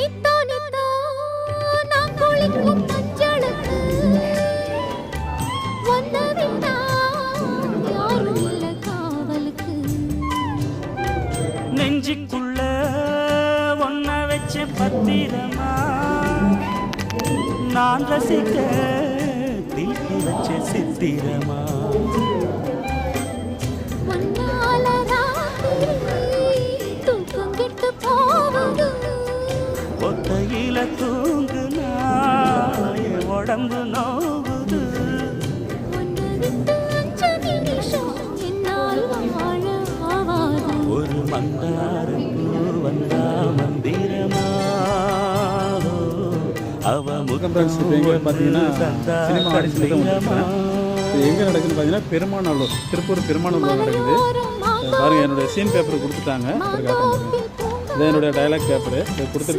நித்தோ நித்தோ நான் குளிக்கும் மஞ்சளுக்கு ஒன்ன விட்டா யாரும் இல்ல காவலுக்கு. நெஞ்சுக்குள்ள ஒன்ன வச்சு பத்திரமா நான் ரசிக்க தீட்டி வச்ச சித்திரமா. ஒன்னால ராத்திரி தூக்கம் கெட்டு போவது. ஒத்தையில தூங்குனா என் உடம்பு நோவுது. ஒன்ன விட்டு 5 நிமிஷம் என்னால் வாழ ஆவாது. ஒரு மந்தாரப்பூ வந்தா மந்திரமா அவ இப்போ எங்கே பார்த்தீங்கன்னா சினிமா ஆடிஷன் இது எங்கே நடக்குதுன்னு பார்த்தீங்கன்னா பெருமாநல்லூர், திருப்பூர் பெருமாநல்லூர் நடக்குது. பாருங்கள், என்னுடைய சீன் பேப்பர் கொடுத்துட்டாங்க. இதை என்னுடைய டைலாக் பேப்பரு கொடுத்துருக்காங்க.